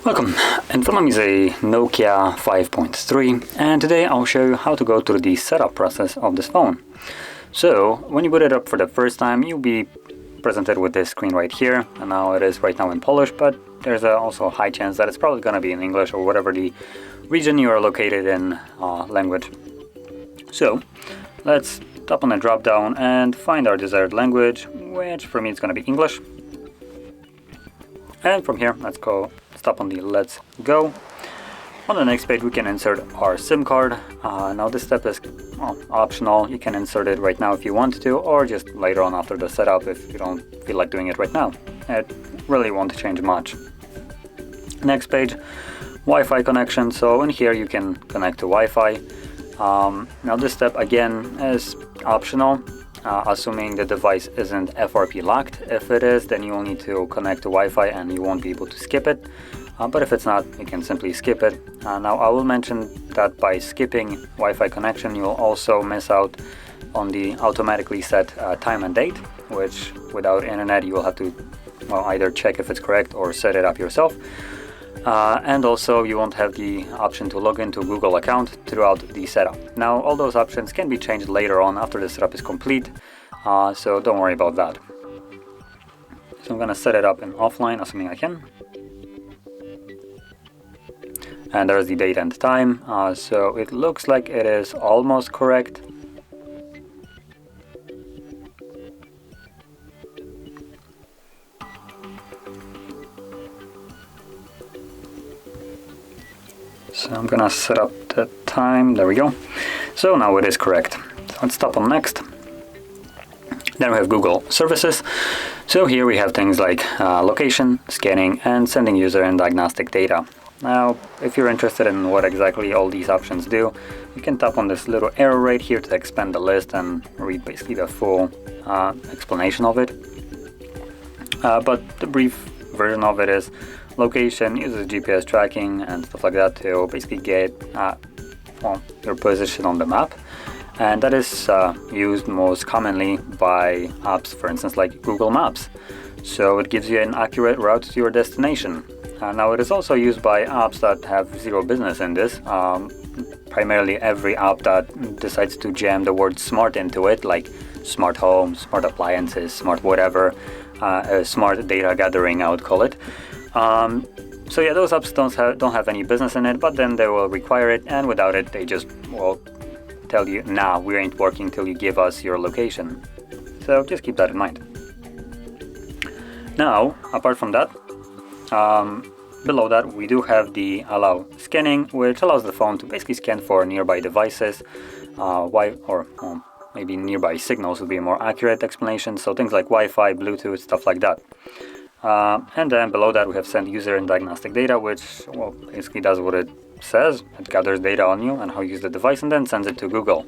Welcome, in front of me is a NOKIA 5.3 and today I'll show you how to go through the setup process of this phone. So when you boot it up for the first time, you'll be presented with this screen right here, and now it is right now in Polish, but there's also a high chance that it's probably going to be in English or whatever the region you are located in language. So let's tap on the drop down and find our desired language, which for me is going to be English. And from here, let's go stop on the let's go. On the next page we can insert our SIM card. Now this step is optional. You can insert it right now if you want to, or just later on after the setup if you don't feel like doing it right now. It really won't change much. Next page, Wi-Fi connection. So in here you can connect to Wi-Fi. Now this step again is optional. Assuming the device isn't FRP locked. If it is, then you will need to connect to Wi-Fi and you won't be able to skip it. But if it's not, you can simply skip it. Now I will mention that by skipping Wi-Fi connection, you will also miss out on the automatically set time and date, which without internet you will have to either check if it's correct or set it up yourself. And also you won't have the option to log into Google account throughout the setup. Now all those options can be changed later on after the setup is complete, so don't worry about that. So I'm going to set it up in offline, assuming I can. And there's the date and time, so it looks like it is almost correct. So I'm gonna set up the time, there we go. So now it is correct. So let's tap on next. Then we have Google services. So here we have things like location, scanning, and sending user and diagnostic data. Now, if you're interested in what exactly all these options do, you can tap on this little arrow right here to expand the list and read basically the full explanation of it. But the brief version of it is location uses GPS tracking and stuff like that to basically get your position on the map. And that is used most commonly by apps, for instance, like Google Maps. So it gives you an accurate route to your destination. Now it is also used by apps that have zero business in this. Primarily every app that decides to jam the word smart into it, like smart home, smart appliances, smart whatever, smart data gathering I would call it. So yeah, those apps don't have any business in it, but then they will require it, and without it they just will tell you, nah, we ain't working till you give us your location. So just keep that in mind. Now, apart from that, below that we do have the allow scanning, which allows the phone to basically scan for nearby devices, maybe nearby signals would be a more accurate explanation, so things like Wi-Fi, Bluetooth, stuff like that. And then below that we have send user and diagnostic data, which basically does what it says. It gathers data on you and how you use the device and then sends it to Google.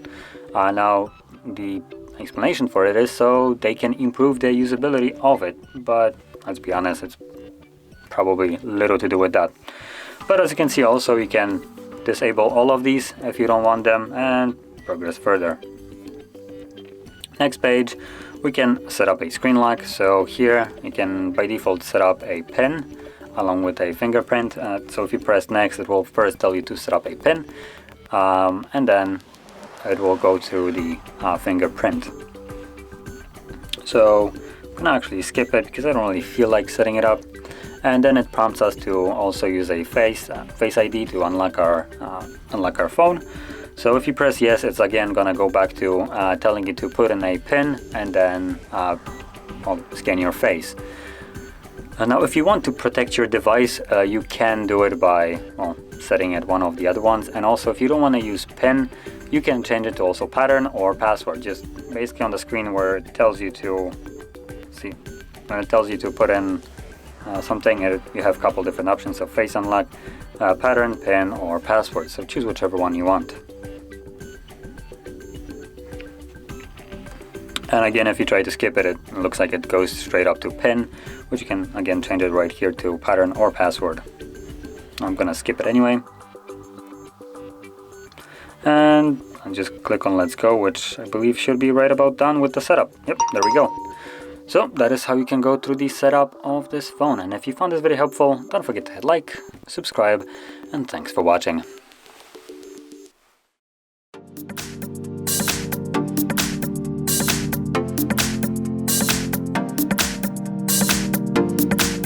Now the explanation for it is so they can improve the usability of it, but let's be honest, it's probably little to do with that. But as you can see, also you can disable all of these if you don't want them and progress further. Next page, we can set up a screen lock. So here you can by default set up a PIN along with a fingerprint. So if you press next, it will first tell you to set up a PIN, and then it will go to the fingerprint. So I'm gonna actually skip it because I don't really feel like setting it up. And then it prompts us to also use a face ID to unlock our phone. So if you press yes, it's again gonna go back to telling you to put in a PIN and then scan your face. Now if you want to protect your device, you can do it by setting it one of the other ones. And also if you don't want to use PIN, you can change it to also pattern or password. Just basically on the screen where it tells you to when it tells you to put in something, you have a couple different options, so face unlock, pattern, PIN, or password. So choose whichever one you want. And again, if you try to skip it, it looks like it goes straight up to PIN, which you can again change it right here to pattern or password. I'm gonna skip it anyway. And and just click on let's go, which I believe should be right about done with the setup. Yep, there we go. So that is how you can go through the setup of this phone. And if you found this video helpful, don't forget to hit like, subscribe, and thanks for watching.